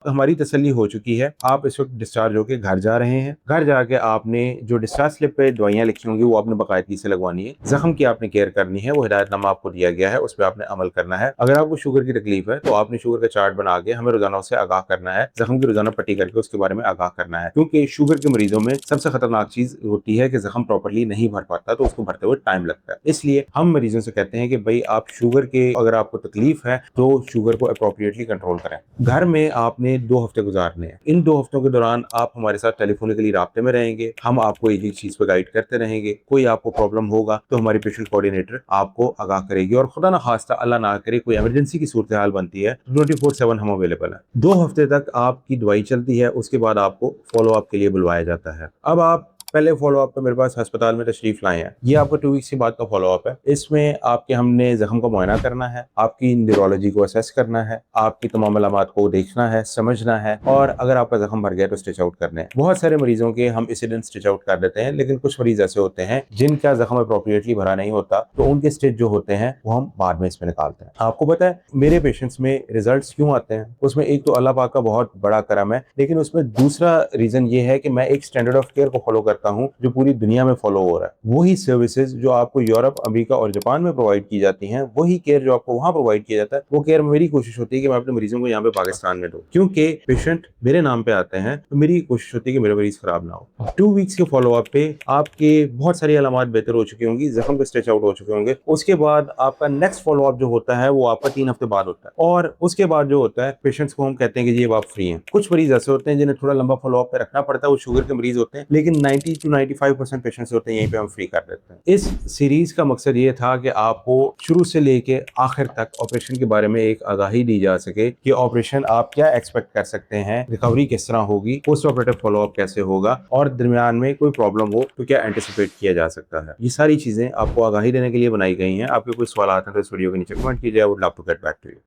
हमारी तसल्ली हो चुकी है, आप इस वक्त डिस्चार्ज होकर घर जा रहे हैं। घर जाके आपने जो डिस्चार्ज स्लिप पे दवाइयाँ लिखी होंगी वो आपने बाकायदगी से लगवानी है। जख्म की आपने केयर करनी है, वो हिदायतनामा आपको दिया गया है, उस पर आपने अमल करना है। अगर आपको शुगर की तकलीफ है तो आपने शुगर का चार्ट बना के हमें रोजाना उससे आगाह करना है, जख्म की रोजाना पट्टी करके उसके बारे में आगाह करना है। क्योंकि शुगर के मरीजों में सबसे खतरनाक चीज होती है कि जख्म प्रॉपरली नहीं भर पाता, तो उसको भरते हुए टाइम लगता है। इसलिए हम मरीजों से कहते हैं कि भाई आप शुगर के, अगर आपको तकलीफ है तो शुगर को अप्रोप्रिएटली कंट्रोल करें। घर में आपने 2 हफ्ते गुजारने हैं। इन 2 हफ्तों के दौरान आप हमारे साथ टेलीफोनिकली राब्ते में रहेंगे, हम आपको एक एक चीज पे गाइड करते रहेंगे। कोई आपको प्रॉब्लम होगा तो हमारी पेशेंट कोऑर्डिनेटर आपको आगाह करेगी, और खुदा ना खास्ता अल्लाह ना करे कोई इमरजेंसी की सूरत हाल बनती है, 24/7 हम अवेलेबल है। 2 हफ्ते तक आपकी दवाई चलती है, उसके बाद आपको फॉलो अप के लिए बुलवाया जाता है। अब आप पहले फॉलो अप पे मेरे पास अस्पताल में तशरीफ लाए हैं, ये आपका 2 वीक्स के बाद का फॉलो अप है। इसमें आपके हमने जख्म का मुआयना करना है, आपकी न्यूरोलॉजी को असेस करना है, आपकी तमाम अलामात को देखना है, समझना है, और अगर आपका जख्म भर गया तो स्टिच आउट करने हैं। बहुत सारे मरीजों के हम इंसिडेंट स्टिच आउट कर देते हैं, लेकिन कुछ मरीज ऐसे होते हैं जिनका जख्म अप्रोप्रिएटली भरा नहीं होता, तो उनके स्टिच जो होते हैं वो हम बाद में इसमें निकालते हैं। आपको पता है मेरे पेशेंट्स में रिजल्ट क्यों आते हैं? उसमें एक तो अल्लाह पाक का बहुत बड़ा करम है, लेकिन उसमें दूसरा रीजन ये है कि मैं एक स्टैंडर्ड ऑफ केयर को फॉलो करता हूं जो पूरी दुनिया में फॉलो हो रहा है। वही सर्विसेज जो आपको यूरोप, अमेरिका और जापान में प्रोवाइड की जाती हैं, वही केयर जो आपको वहां प्रोवाइड किया जाता है, वो केयर मेरी कोशिश होती है कि मैं अपने मरीजों को यहाँ पे पाकिस्तान में दूं। क्योंकि पेशेंट मेरे नाम पे आते हैं तो मेरी कोशिश होती है कि मेरे मरीज खराब ना हो। 2 वीक्स के फॉलो अप पे आपके बहुत सारी अलामात बेहतर हो चुकी होंगी, जख्म पे स्ट्रेच आउट हो चुके होंगे। उसके बाद आपका नेक्स्ट फॉलो अप जो होता है वो आपका 3 हफ्ते बाद होता है, और उसके बाद जो होता है पेशेंट्स को हम कहते हैं कि जी अब आप फ्री हैं। कुछ मरीज ऐसे होते हैं जिन्हें थोड़ा लंबा फॉलो अप पे रखना पड़ता है, वो शुगर के मरीज होते हैं, लेकिन 90 to 95% पेशेंट्स होते हैं यहीं पे हम फ्री कर देते हैं। इस सीरीज का मकसद ये था कि आपको शुरू से लेके आखिर तक ऑपरेशन के बारे में एक आगाही दी जा सके कि ऑपरेशन आप क्या एक्सपेक्ट कर सकते हैं, रिकवरी किस तरह होगी, पोस्ट ऑपरेटिव फॉलो अप कैसे होगा, और दरमियान में कोई प्रॉब्लम हो तो क्या एंटिसिपेट किया जा सकता है। ये सारी चीजें आपको आगाही देने के लिए बनाई गई हैं। आपके कोई सवाल हैं तो इस वीडियो के नीचे कमेंट कीजिए। I would love to get back to you.